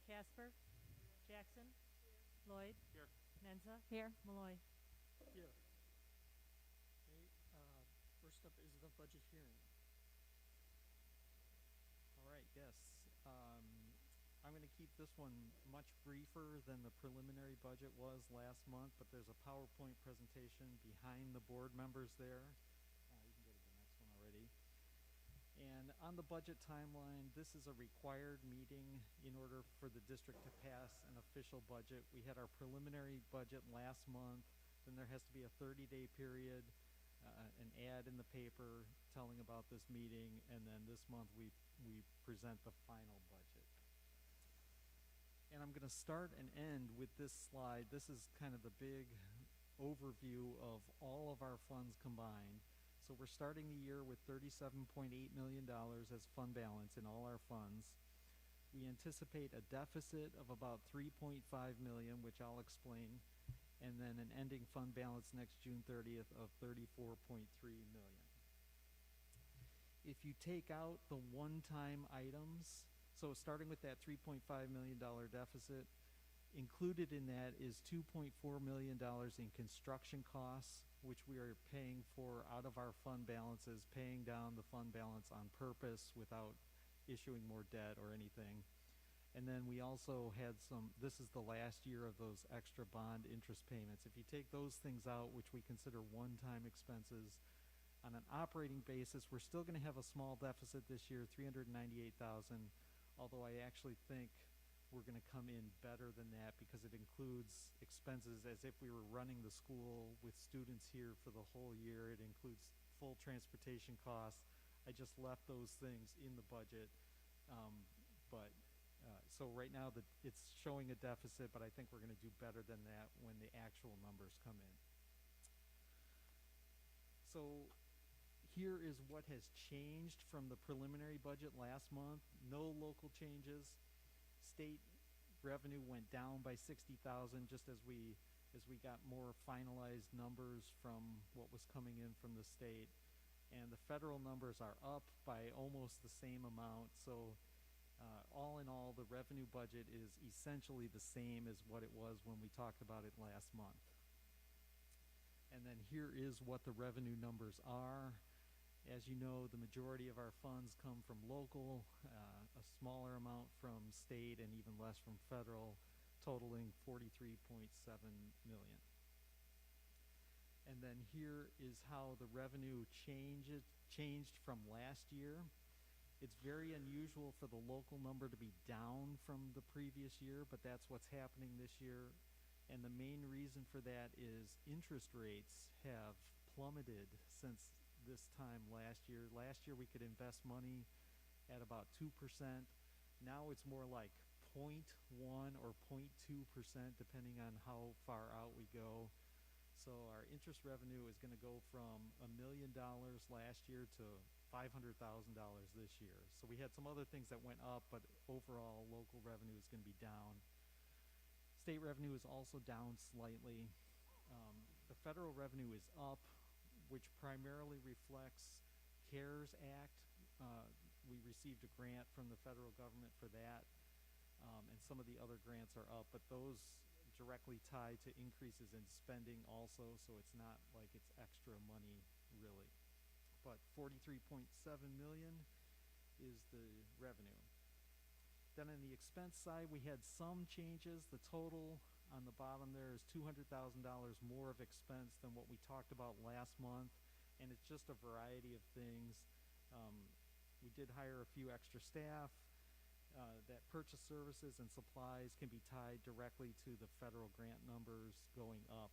Casper. Jackson. Lloyd. Here. Menza. Here. Malloy. Here. Okay, first up is the budget hearing. All right, yes. I'm going to keep this one much briefer than the preliminary budget was last month, but there's a PowerPoint presentation behind the board members there. You can go to the next one already. And on the budget timeline, this is a required meeting in order for the district to pass an official budget. We had our preliminary budget last month, then there has to be a 30-day period, an ad in the paper telling about this meeting, and then this month we present the final budget. And I'm going to start and end with this slide. This is kind of the big overview of all of our funds combined. So we're starting the year with $37.8 million as fund balance in all our funds. We anticipate a deficit of about $3.5 million, which I'll explain, and then an ending fund balance next June 30th of $34.3 million. If you take out the one-time items, so starting with that $3.5 million deficit, included in that is $2.4 million in construction costs, which we are paying for out of our fund balances, paying down the fund balance on purpose without issuing more debt or anything. And then we also had this is the last year of those extra bond interest payments. If you take those things out, which we consider one-time expenses, on an operating basis, we're still going to have a small deficit this year, $398,000, although I actually think we're going to come in better than that because it includes expenses as if we were running the school with students here for the whole year. It includes full transportation costs. I just left those things in the budget. So right now it's showing a deficit, but I think we're going to do better than that when the actual numbers come in. So here is what has changed from the preliminary budget last month. No local changes. State revenue went down by $60,000 just as we got more finalized numbers from what was coming in from the state. And the federal numbers are up by almost the same amount. So all in all, the revenue budget is essentially the same as what it was when we talked about it last month. And then here is what the revenue numbers are. As you know, the majority of our funds come from local, a smaller amount from state, and even less from federal, totaling $43.7 million. And then here is how the revenue changed from last year. It's very unusual for the local number to be down from the previous year, but that's what's happening this year. And the main reason for that is interest rates have plummeted since this time last year. Last year we could invest money at about 2%. Now it's more like 0.1 or 0.2%, depending on how far out we go. So our interest revenue is going to go from $1 million last year to $500,000 this year. So we had some other things that went up, but overall local revenue is going to be down. State revenue is also down slightly. The federal revenue is up, which primarily reflects CARES Act. We received a grant from the federal government for that, and some of the other grants are up, but those directly tie to increases in spending also, so it's not like it's extra money really. But $43.7 million is the revenue. Then on the expense side, we had some changes. The total on the bottom there is $200,000 more of expense than what we talked about last month, and it's just a variety of things. We did hire a few extra staff. That purchase services and supplies can be tied directly to the federal grant numbers going up.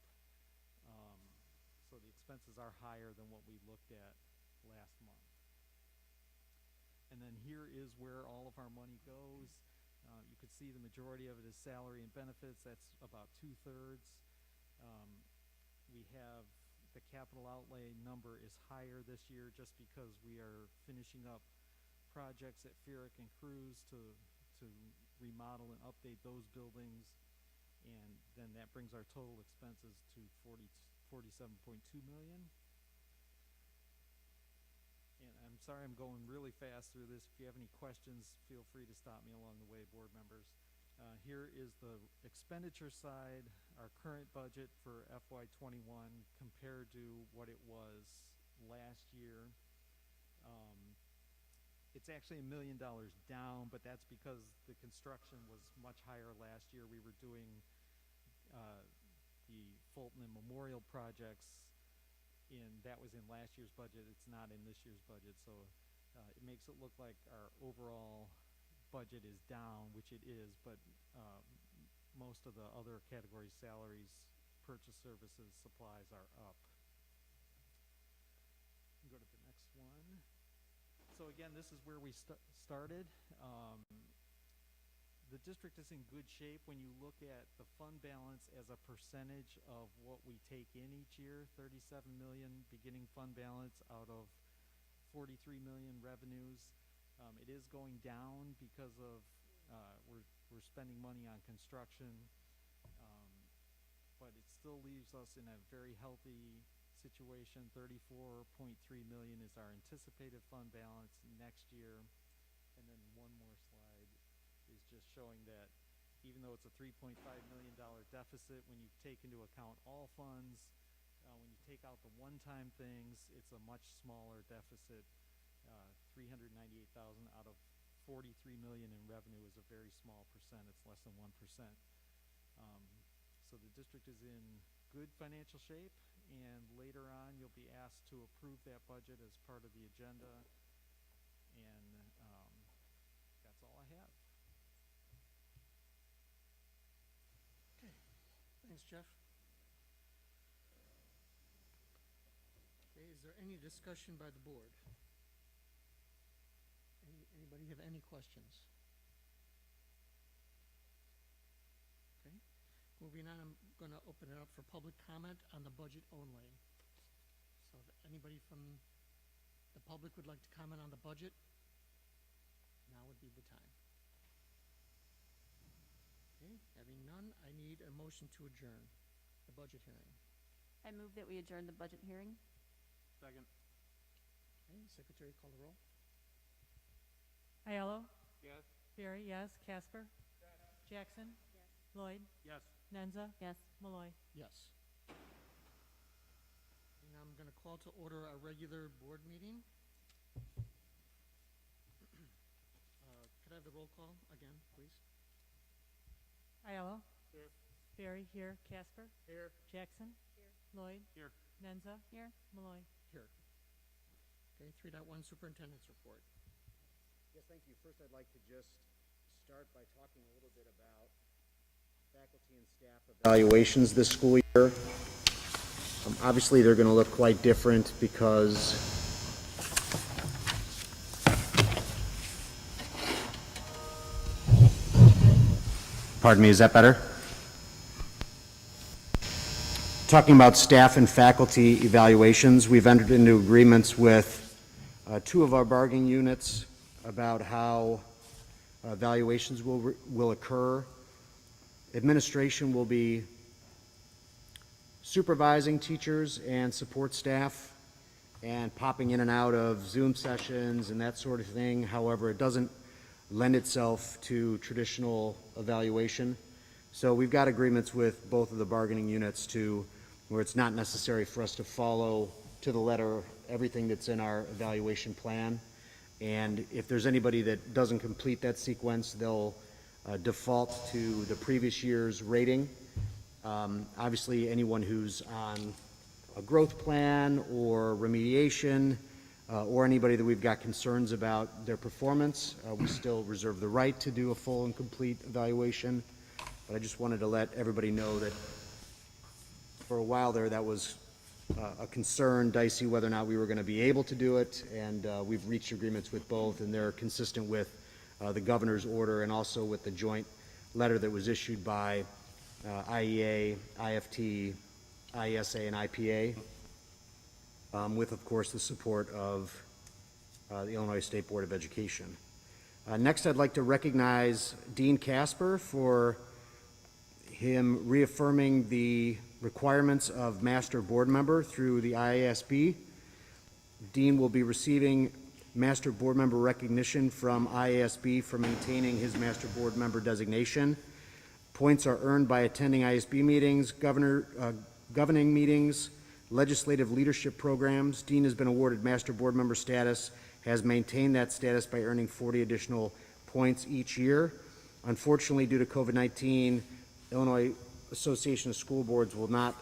So the expenses are higher than what we looked at last month. And then here is where all of our money goes. You can see the majority of it is salary and benefits. That's about 2/3. We have the capital outlay number is higher this year just because we are finishing up projects at Fierick and Cruz to remodel and update those buildings. And then that brings our total expenses to $47.2 million. And I'm sorry I'm going really fast through this. If you have any questions, feel free to stop me along the way, board members. Here is the expenditure side, our current budget for FY21 compared to what it was last year. It's actually $1 million down, but that's because the construction was much higher last year. We were doing the Fulton and Memorial projects that was in last year's budget. It's not in this year's budget, so it makes it look like our overall budget is down, which it is, but most of the other categories, salaries, purchase services, supplies are up. Go to the next one. So again, this is where we started. The district is in good shape when you look at the fund balance as a percentage of what we take in each year. 37 million beginning fund balance out of 43 million revenues. It is going down because of we're spending money on construction, but it still leaves us in a very healthy situation. 34.3 million is our anticipated fund balance next year. And then one more slide is just showing that even though it's a $3.5 million deficit, when you take into account all funds, when you take out the one-time things, it's a much smaller deficit. 398,000 out of 43 million in revenue is a very small percent. It's less than 1%. So the district is in good financial shape, and later on you'll be asked to approve that budget as part of the agenda, and that's all I have. Okay, thanks, Jeff. Okay, is there any discussion by the board? Anybody have any questions? Okay, moving on, I'm going to open it up for public comment on the budget only. So if anybody from the public would like to comment on the budget, now would be the time. Okay, having none, I need a motion to adjourn the budget hearing. I move that we adjourn the budget hearing. Second. Okay, Secretary, call the roll. Aiello, Yes. Barry, yes. Casper? Yes. Jackson? Yes. Lloyd? Yes. Nenza? Yes. Malloy? Yes. And now I'm going to call to order our regular board meeting. Could I have the roll call again, please? Aiello? Here. Barry, here. Casper? Here. Jackson? Here. Lloyd? Here. Nenza? Here. Malloy? Here. Okay, 3.1 Superintendent's Report. Yes, thank you. First, I'd like to just start by talking a little bit about faculty and staff evaluations this school year. Obviously, they're going to look quite different because pardon me, is that better? Talking about staff and faculty evaluations, we've entered into agreements with two of our bargaining units about how evaluations will occur. Administration will be supervising teachers and support staff and popping in and out of Zoom sessions and that sort of thing. However, it doesn't lend itself to traditional evaluation. So we've got agreements with both of the bargaining units to where it's not necessary for us to follow to the letter everything that's in our evaluation plan. And if there's anybody that doesn't complete that sequence, they'll default to the previous year's rating. Obviously, anyone who's on a growth plan or remediation, or anybody that we've got concerns about their performance, we still reserve the right to do a full and complete evaluation. But I just wanted to let everybody know that for a while there, that was a concern, dicey whether or not we were going to be able to do it, and we've reached agreements with both, and they're consistent with the governor's order and also with the joint letter that was issued by IEA, IFT, IESA, and IPA, with, of course, the support of the Illinois State Board of Education. Next, I'd like to recognize Dean Casper for him reaffirming the requirements of master board member through the IASB. Dean will be receiving Master Board Member recognition from IASB for maintaining his Master Board Member designation. Points are earned by attending IASB meetings, governing meetings, legislative leadership programs. Dean has been awarded Master Board Member status, has maintained that status by earning 40 additional points each year. Unfortunately, due to COVID-19, Illinois Association of School Boards will not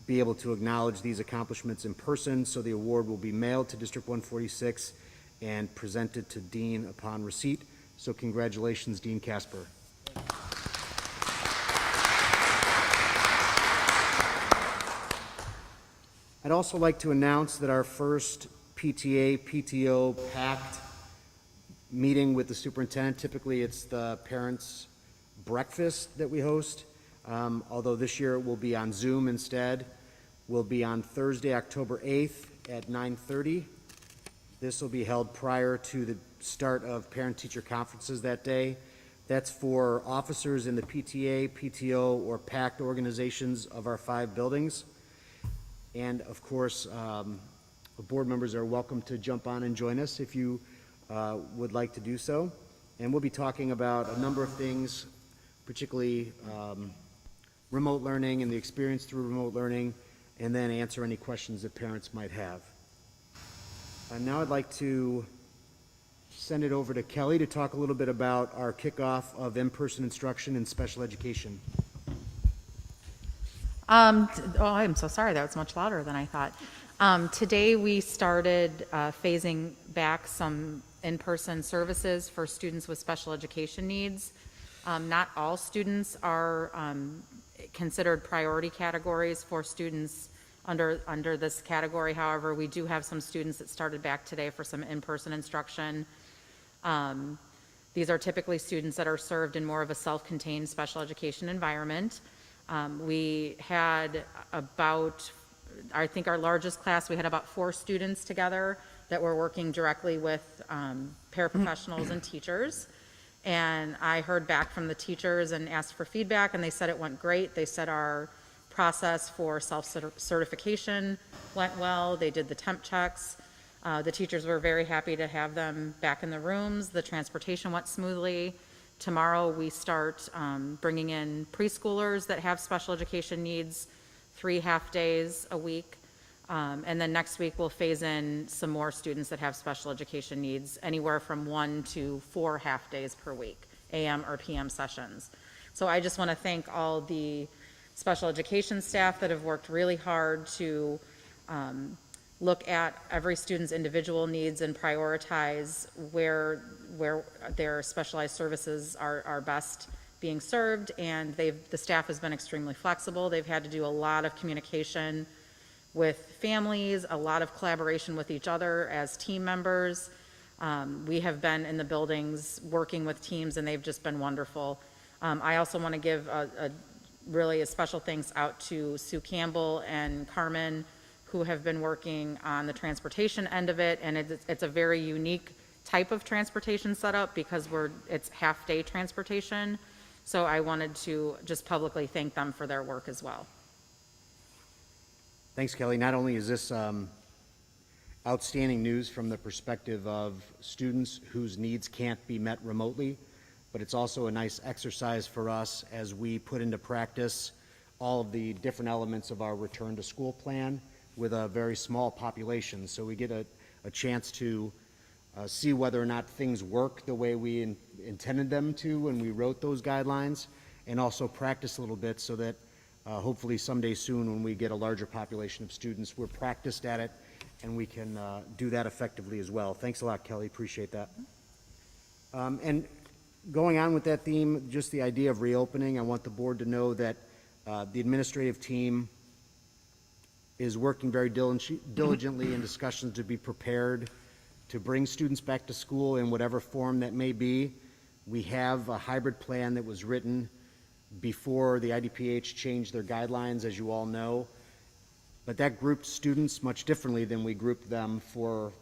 be able to acknowledge these accomplishments in person, so the award will be mailed to District 146 and presented to Dean upon receipt. So congratulations, Dean Casper. I'd also like to announce that our first PTA, PTO packed meeting with the superintendent, typically it's the parents' breakfast that we host, although this year it will be on Zoom instead, will be on Thursday, October 8th at 9:30. This will be held prior to the start of parent-teacher conferences that day. That's for officers in the PTA, PTO, or PACT organizations of our 5 buildings. And of course, the board members are welcome to jump on and join us if you would like to do so. And we'll be talking about a number of things, particularly remote learning and the experience through remote learning, and then answer any questions that parents might have. And now I'd like to send it over to Kelly to talk a little bit about our kickoff of in-person instruction in special education. I'm so sorry, that was much louder than I thought. Today we started phasing back some in-person services for students with special education needs. Not all students are considered priority categories for students under this category. However, we do have some students that started back today for some in-person instruction. These are typically students that are served in more of a self-contained special education environment. We had about, I think our largest class, we had about 4 students together that were working directly with paraprofessionals and teachers. And I heard back from the teachers and asked for feedback, and they said it went great. They said our process for self-certification went well. They did the temp checks. The teachers were very happy to have them back in the rooms. The transportation went smoothly. Tomorrow we start bringing in preschoolers that have special education needs 3 half-days a week. And then next week we'll phase in some more students that have special education needs, anywhere from 1 to 4 half-days per week, AM or PM sessions. So I just want to thank all the special education staff that have worked really hard to look at every student's individual needs and prioritize where their specialized services are best being served. And the staff has been extremely flexible. They've had to do a lot of communication with families, a lot of collaboration with each other as team members. We have been in the buildings working with teams, and they've just been wonderful. I also want to give really a special thanks out to Sue Campbell and Carmen, who have been working on the transportation end of it. And it's a very unique type of transportation setup because it's half-day transportation. So I wanted to just publicly thank them for their work as well. Thanks, Kelly. Not only is this outstanding news from the perspective of students whose needs can't be met remotely, but it's also a nice exercise for us as we put into practice all of the different elements of our return to school plan with a very small population. So we get a chance to see whether or not things work the way we intended them to when we wrote those guidelines, and also practice a little bit so that hopefully someday soon when we get a larger population of students, we're practiced at it and we can do that effectively as well. Thanks a lot, Kelly. Appreciate that. And going on with that theme, just the idea of reopening, I want the board to know that the administrative team is working very diligently in discussions to be prepared to bring students back to school in whatever form that may be. We have a hybrid plan that was written before the IDPH changed their guidelines, as you all know, but that grouped students much differently than we grouped them for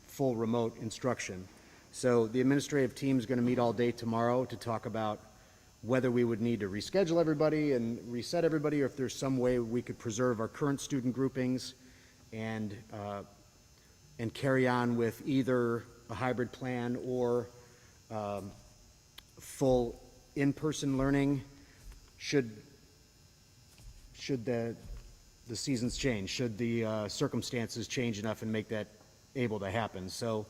full remote instruction. So the administrative team is going to meet all day tomorrow to talk about whether we would need to reschedule everybody and reset everybody, or if there's some way we could preserve our current student groupings and and carry on with either a hybrid plan or full in-person learning should the seasons change, should the circumstances change enough and make that able to happen. So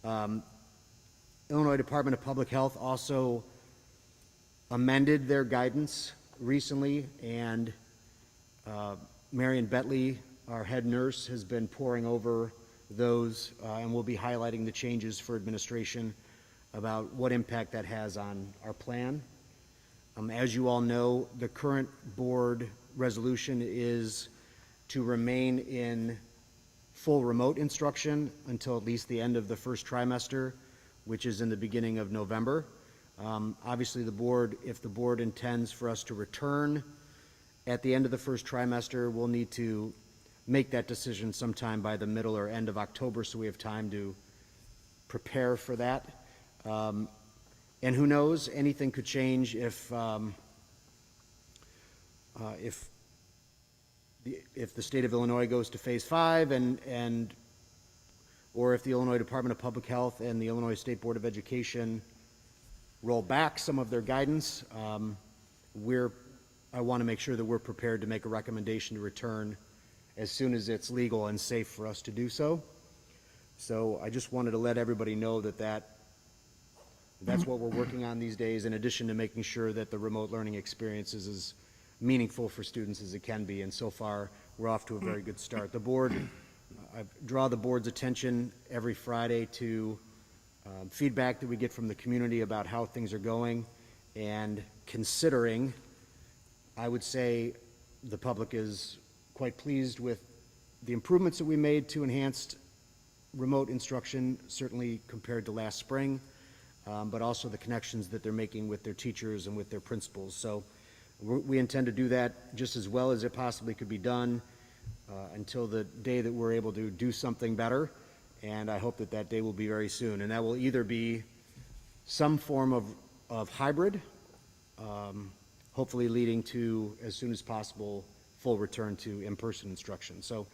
Illinois Department of Public Health also amended their guidance recently, and Marion Bentley, our head nurse, has been poring over those, and we'll be highlighting the changes for administration about what impact that has on our plan. As you all know, the current board resolution is to remain in full remote instruction until at least the end of the first trimester, which is in the beginning of November. Obviously, if the board intends for us to return at the end of the first trimester, we'll need to make that decision sometime by the middle or end of October, so we have time to prepare for that. And who knows, anything could change if the state of Illinois goes to phase 5 or if the Illinois Department of Public Health and the Illinois State Board of Education roll back some of their guidance. I want to make sure that we're prepared to make a recommendation to return as soon as it's legal and safe for us to do so. So I just wanted to let everybody know that's what we're working on these days, in addition to making sure that the remote learning experience is as meaningful for students as it can be. And so far, we're off to a very good start. The board, I draw the board's attention every Friday to feedback that we get from the community about how things are going, and considering, I would say the public is quite pleased with the improvements that we made to enhanced remote instruction, certainly compared to last spring, but also the connections that they're making with their teachers and with their principals. So we intend to do that just as well as it possibly could be done until the day that we're able to do something better, and I hope that that day will be very soon. And that will either be some form of hybrid, hopefully leading to, as soon as possible, full return to in-person instruction. So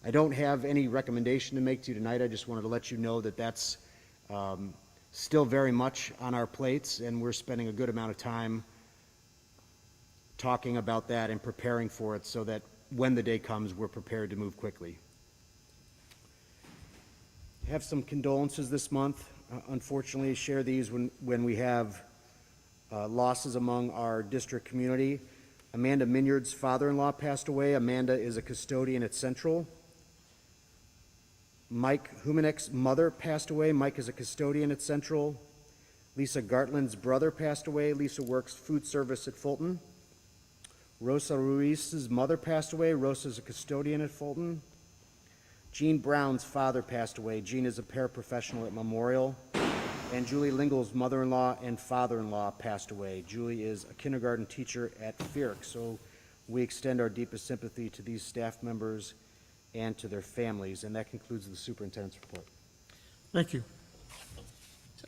I don't have any recommendation to make to you tonight. I just wanted to let you know that that's still very much on our plates, and we're spending a good amount of time talking about that and preparing for it so that when the day comes, we're prepared to move quickly. I have some condolences this month. Unfortunately, share these when we have losses among our district community. Amanda Minyard's father-in-law passed away. Amanda is a custodian at Central. Mike Humanek's mother passed away. Mike is a custodian at Central. Lisa Gartland's brother passed away. Lisa works food service at Fulton. Rosa Ruiz's mother passed away. Rosa is a custodian at Fulton. Jean Brown's father passed away. Jean is a paraprofessional at Memorial. And Julie Lingle's mother-in-law and father-in-law passed away. Julie is a kindergarten teacher at Fierk. So we extend our deepest sympathy to these staff members and to their families. And that concludes the superintendent's report. Thank you.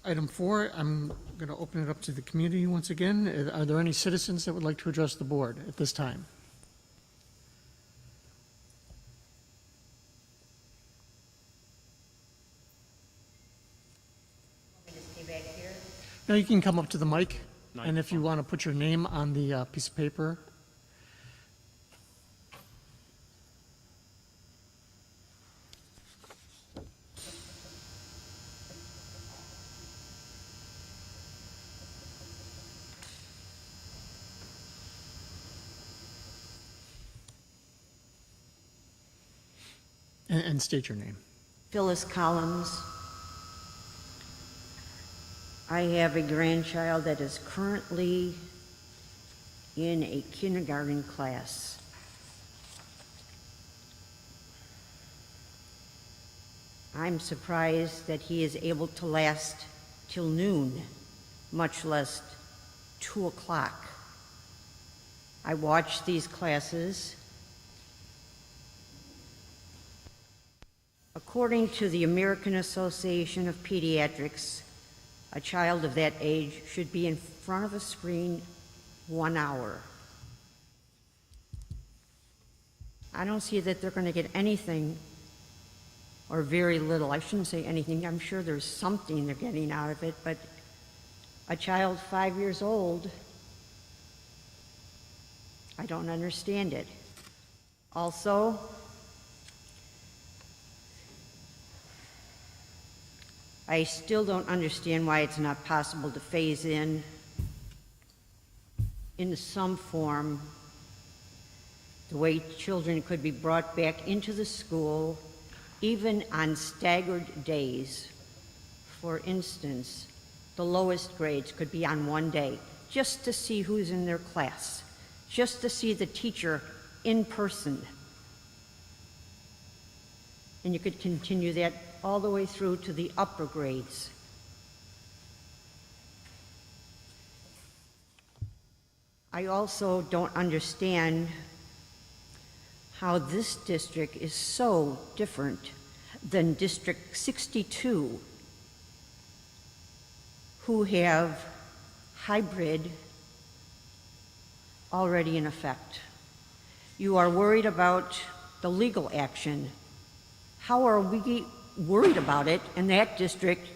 Item 4, I'm going to open it up to the community once again. Are there any citizens that would like to address the board at this time? Now you can come up to the mic, and if you want to put your name on the piece of paper. And state your name. Phyllis Collins. I have a grandchild that is currently in a kindergarten class. I'm surprised that he is able to last till noon, much less 2 o'clock. I watch these classes. According to the American Association of Pediatrics, a child of that age should be in front of a screen 1 hour. I don't see that they're going to get anything or very little. I shouldn't say anything. I'm sure there's something they're getting out of it, but a child 5 years old, I don't understand it. Also, I still don't understand why it's not possible to phase in some form, the way children could be brought back into the school, even on staggered days. For instance, the lowest grades could be on one day, just to see who's in their class, just to see the teacher in person. And you could continue that all the way through to the upper grades. I also don't understand how this district is so different than District 62, who have hybrid already in effect. You are worried about the legal action. How are we worried about it, and that district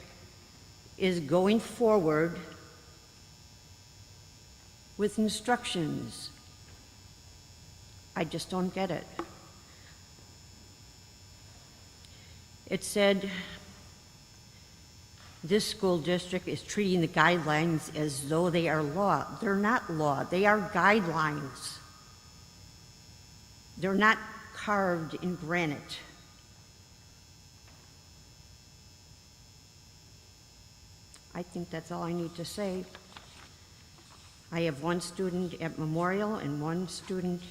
is going forward with instructions? I just don't get it. It said this school district is treating the guidelines as though they are law. They're not law, they are guidelines. They're not carved in granite. I think that's all I need to say. I have one student at Memorial and one student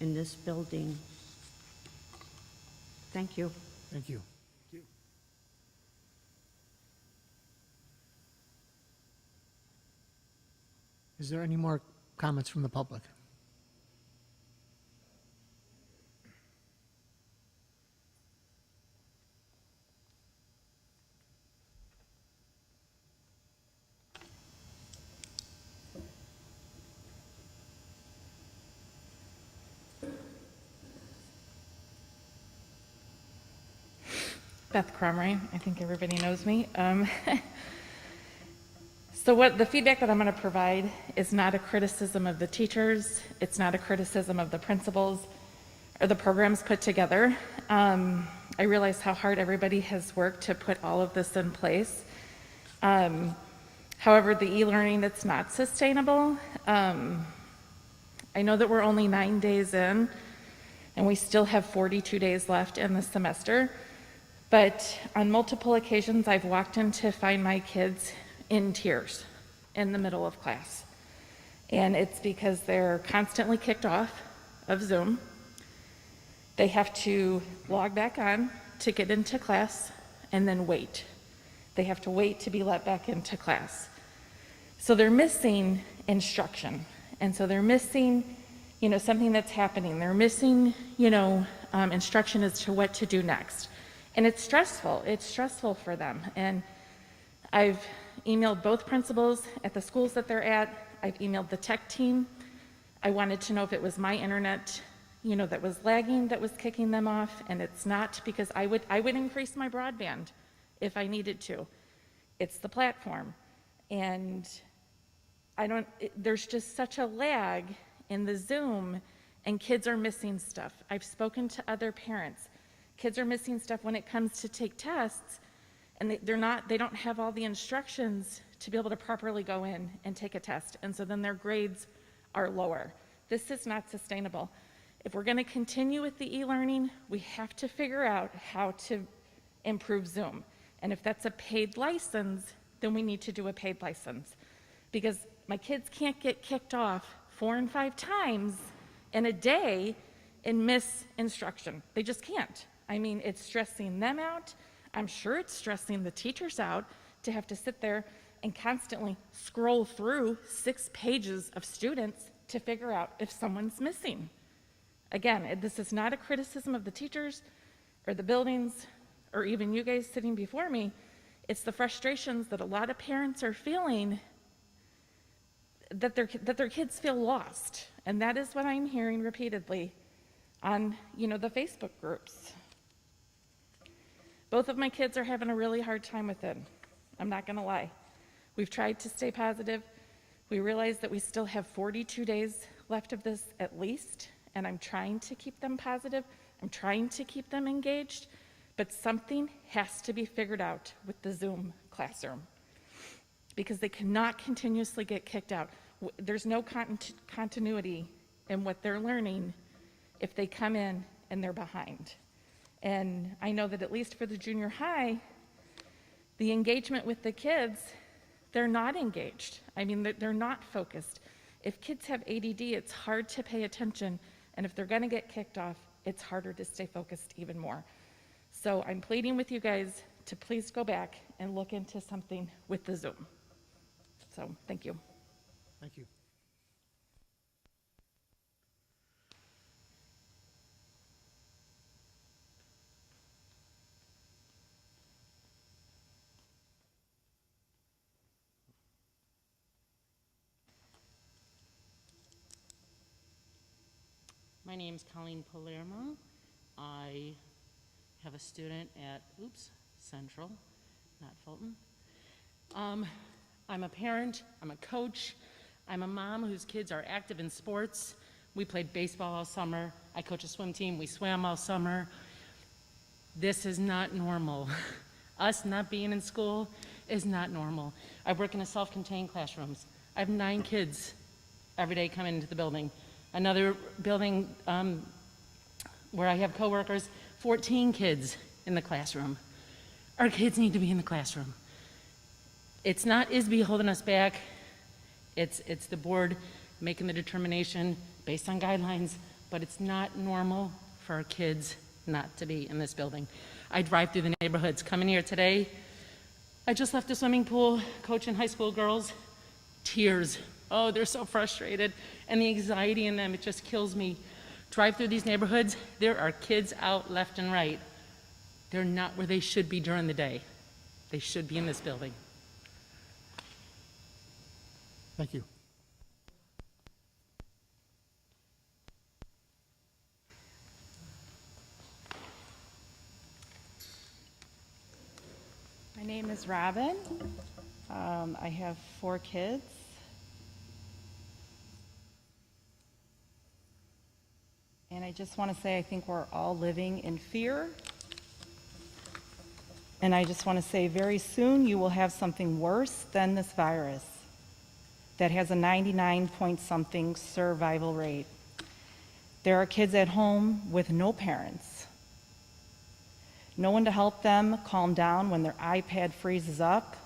in this building. Thank you. Thank you. Is there any more comments from the public? Beth Cromray, I think everybody knows me. So what the feedback that I'm going to provide is not a criticism of the teachers. It's not a criticism of the principals or the programs put together. I realize how hard everybody has worked to put all of this in place. However, the e-learning, it's not sustainable. I know that we're only 9 days in, and we still have 42 days left in the semester. But on multiple occasions, I've walked in to find my kids in tears in the middle of class. And it's because they're constantly kicked off of Zoom. They have to log back on to get into class and then wait. They have to wait to be let back into class. So they're missing instruction. And so they're missing, something that's happening. They're missing, instruction as to what to do next. And it's stressful. It's stressful for them. And I've emailed both principals at the schools that they're at. I've emailed the tech team. I wanted to know if it was my internet, that was lagging, that was kicking them off, and it's not, because I would increase my broadband if I needed to. It's the platform. And there's just such a lag in the Zoom, and kids are missing stuff. I've spoken to other parents. Kids are missing stuff when it comes to take tests, and they don't have all the instructions to be able to properly go in and take a test, and so then their grades are lower. This is not sustainable. If we're going to continue with the e-learning, we have to figure out how to improve Zoom. And if that's a paid license, then we need to do a paid license, because my kids can't get kicked off 4 and 5 times in a day and miss instruction. They just can't. I mean, it's stressing them out. I'm sure it's stressing the teachers out to have to sit there and constantly scroll through 6 pages of students to figure out if someone's missing. Again, this is not a criticism of the teachers or the buildings or even you guys sitting before me. It's the frustrations that a lot of parents are feeling, that their kids feel lost. And that is what I'm hearing repeatedly on, the Facebook groups. Both of my kids are having a really hard time with it. I'm not going to lie. We've tried to stay positive. We realize that we still have 42 days left of this at least, and I'm trying to keep them positive. I'm trying to keep them engaged, but something has to be figured out with the Zoom classroom because they cannot continuously get kicked out. There's no continuity in what they're learning if they come in and they're behind. And I know that at least for the junior high, the engagement with the kids, they're not engaged. I mean, they're not focused. If kids have ADD, it's hard to pay attention, and if they're gonna get kicked off, it's harder to stay focused even more. So I'm pleading with you guys to please go back and look into something with the Zoom. So, thank you. Thank you. My name's Colleen Palermo. I have a student at, Central, not Fulton. I'm a parent, I'm a coach, I'm a mom whose kids are active in sports. We played baseball all summer. I coach a swim team, we swam all summer. This is not normal. Us not being in school is not normal. I work in a self-contained classrooms. I have 9 kids every day coming into the building. Another building where I have coworkers, 14 kids in the classroom. Our kids need to be in the classroom. It's not ISB holding us back. It's the board making the determination based on guidelines, but it's not normal for our kids not to be in this building. I drive through the neighborhoods. Coming here today, I just left the swimming pool, coaching high school girls, tears. Oh, they're so frustrated. And the anxiety in them, it just kills me. Drive through these neighborhoods, there are kids out left and right. They're not where they should be during the day. They should be in this building. Thank you. My name is Robin. I have 4 kids. And I just want to say I think we're all living in fear. And I just want to say very soon you will have something worse than this virus that has a 99-point-something survival rate. There are kids at home with no parents, no one to help them calm down when their iPad freezes up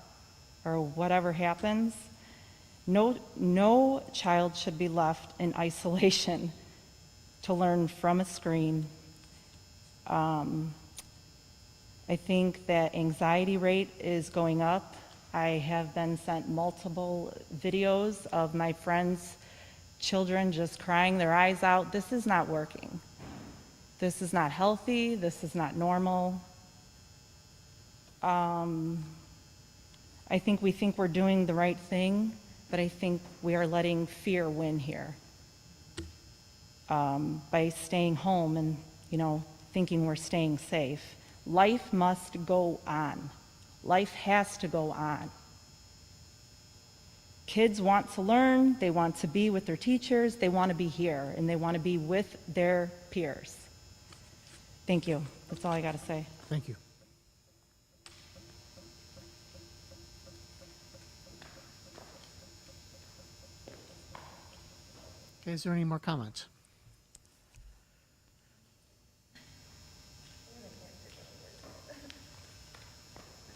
or whatever happens. No child should be left in isolation to learn from a screen. I think that anxiety rate is going up. I have been sent multiple videos of my friends' children just crying their eyes out. This is not working. This is not healthy. This is not normal. I think we think we're doing the right thing, but I think we are letting fear win here by staying home and, thinking we're staying safe. Life must go on. Life has to go on. Kids want to learn, they want to be with their teachers, they want to be here, and they want to be with their peers. Thank you. That's all I got to say. Thank you. Okay, is there any more comments?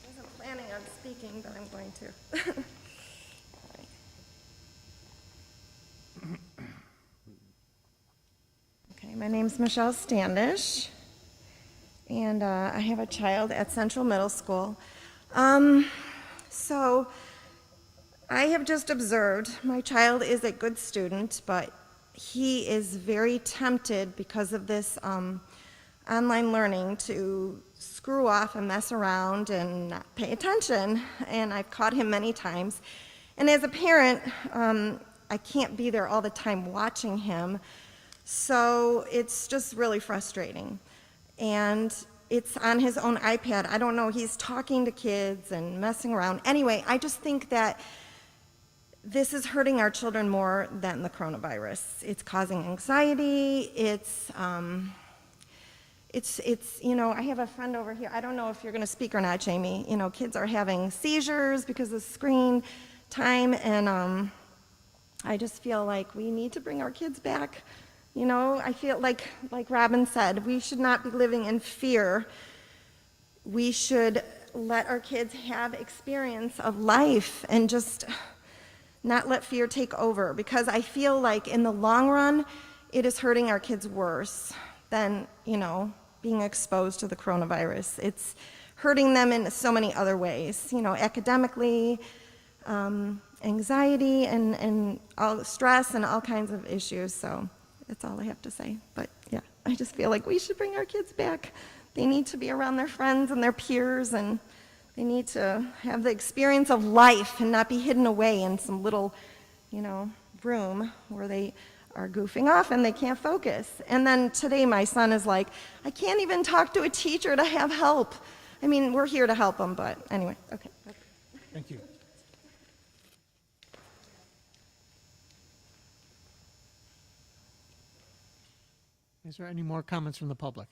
I wasn't planning on speaking, but I'm going to. Okay, my name's Michelle Standish, and I have a child at Central Middle School. So I have just observed my child is a good student, but he is very tempted because of this online learning to screw off and mess around and not pay attention, and I've caught him many times. And as a parent, I can't be there all the time watching him, so it's just really frustrating. And it's on his own iPad. I don't know, he's talking to kids and messing around. Anyway, I just think that this is hurting our children more than the coronavirus. It's causing anxiety. It's, you know, I have a friend over here. I don't know if you're going to speak or not, Jamie. You know, kids are having seizures because of screen time, and I just feel like we need to bring our kids back. You know, I feel like Robin said, we should not be living in fear. We should let our kids have experience of life and just not let fear take over, because I feel like in the long run, it is hurting our kids worse than, you know, being exposed to the coronavirus. It's hurting them in so many other ways, you know, academically, anxiety, and all stress and all kinds of issues. So that's all I have to say. But yeah, I just feel like we should bring our kids back. They need to be around their friends and their peers, and they need to have the experience of life and not be hidden away in some little, you know, room where they are goofing off and they can't focus. And then today my son is like, I can't even talk to a teacher to have help. I mean, we're here to help them, but anyway, okay. Thank you. Is there any more comments from the public?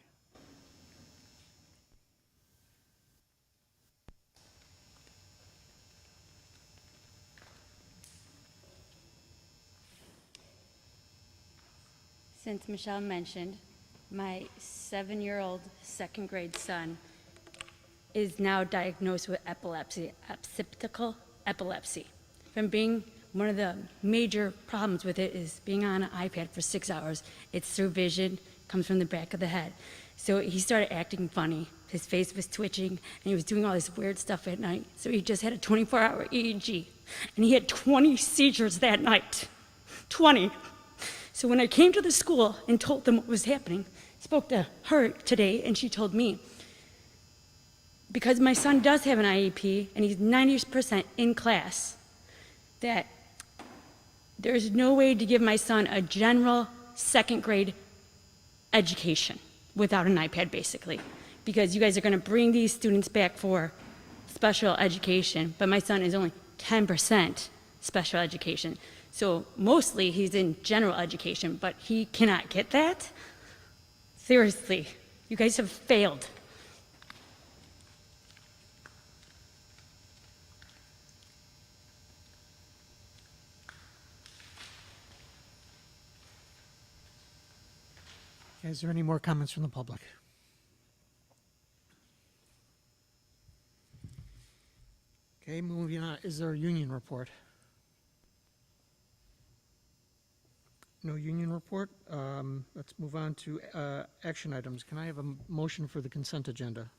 Since Michelle mentioned, my 7-year-old second grade son is now diagnosed with epilepsy, occipital epilepsy. From being one of the major problems with it is being on an iPad for 6 hours. It's through vision, comes from the back of the head. So he started acting funny. His face was twitching, and he was doing all this weird stuff at night. So he just had a 24-hour EEG, and he had 20 seizures that night. 20. So when I came to the school and told them what was happening, spoke to her today, and she told me, because my son does have an IEP and he's 90% in class, that there's no way to give my son a general second grade education without an iPad, basically, because you guys are going to bring these students back for special education, but my son is only 10% special education. So mostly he's in general education, but he cannot get that? Seriously, you guys have failed. Is there any more comments from the public? Okay, moving on. Is there a union report? No union report. Let's move on to action items. Can I have a motion for the consent agenda?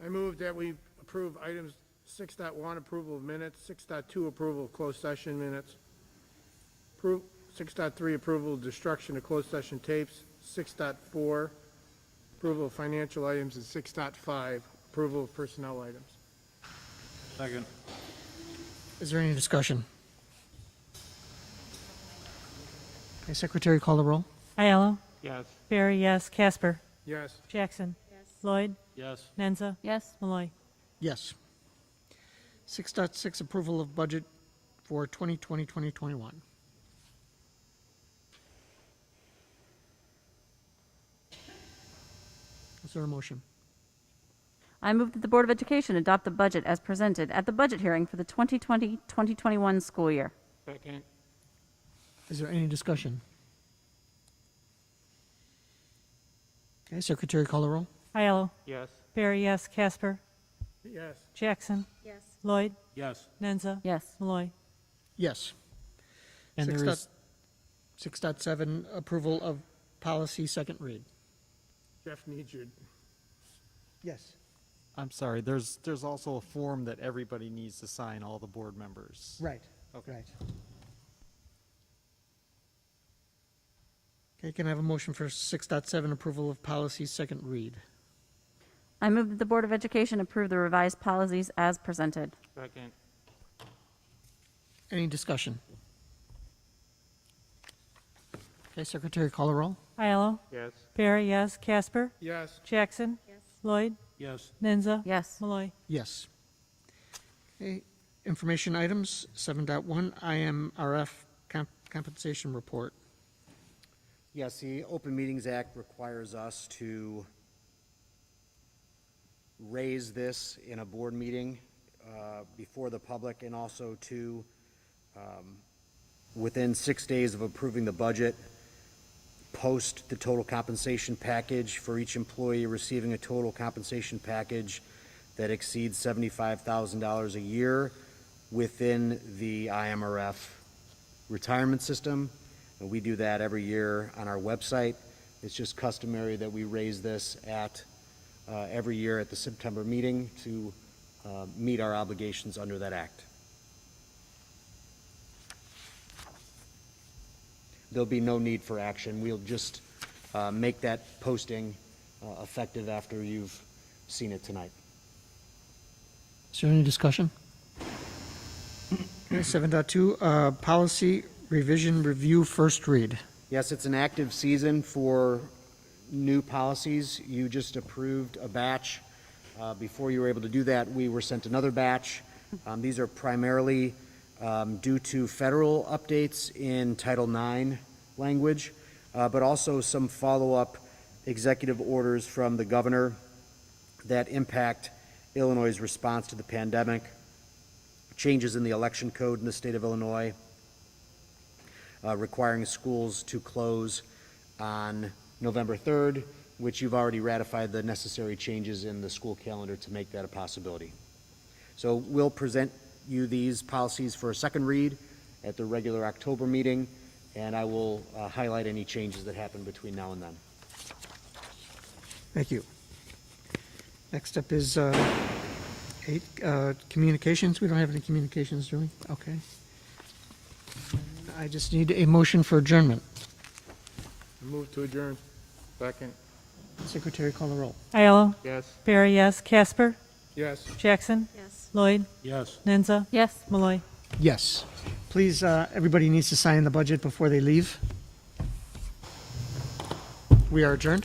I move that we approve items 6.1, approval of minutes, 6.2, approval of closed session minutes, 6.3, approval of destruction of closed session tapes, 6.4, approval of financial items, and 6.5, approval of personnel items. Second. Is there any discussion? Okay, Secretary, call the roll. Aiello. Yes. Barry, yes. Casper. Yes. Jackson. Lloyd. Yes. Nenza. Yes. Malloy. Yes. 6.6, approval of budget for 2020-2021. Is there a motion? I move that the Board of Education adopt the budget as presented at the budget hearing for the 2020-2021 school year. Second. Is there any discussion? Okay, Secretary, call the roll. Aiello. Yes. Barry, yes. Casper. Yes. Jackson. Yes. Lloyd. Yes. Nenza. Yes. Malloy. Yes. And Six there dot- is, 6.7, approval of policy second read. Jeff needs your, Yes. I'm sorry, there's also a form that everybody needs to sign, all the board members. Right. Okay. Right. Okay, can I have a motion for 6.7, approval of policy second read? I move that the Board of Education approve the revised policies as presented. Second. Any discussion? Okay, Secretary, call the roll. Aiello. Yes. Barry, yes. Casper. Yes. Jackson. Lloyd. Yes. Nenza. Yes. Malloy. Yes. Okay, information items, 7.1, IMRF compensation report. Yes, the Open Meetings Act requires us to raise this in a board meeting before the public, and also to, within 6 days of approving the budget, post the total compensation package for each employee receiving a total compensation package that exceeds $75,000 a year within the IMRF retirement system. And we do that every year on our website. It's just customary that we raise this at every year at the September meeting to meet our obligations under that act. There'll be no need for action. We'll just make that posting effective after you've seen it tonight. Is there any discussion? Okay, 7.2, policy revision review first read. Yes, it's an active season for new policies. You just approved a batch. Before you were able to do that, we were sent another batch. These are primarily due to federal updates in Title IX language, but also some follow-up executive orders from the governor that impact Illinois' response to the pandemic, changes in the election code in the state of Illinois, requiring schools to close on November 3rd, which you've already ratified the necessary changes in the school calendar to make that a possibility. So we'll present you these policies for a second read at the regular October meeting, and I will highlight any changes that happen between now and then. Thank you. Next up is 8, communications. We don't have any communications, do we? Okay. I just need a motion for adjournment. Move to adjourn. Second. Secretary, call the roll. Aiello. Yes. Barry, yes. Casper. Yes. Jackson. Yes. Lloyd. Yes. Nenza. Yes. Malloy. Yes. Please, everybody needs to sign the budget before they leave. We are adjourned.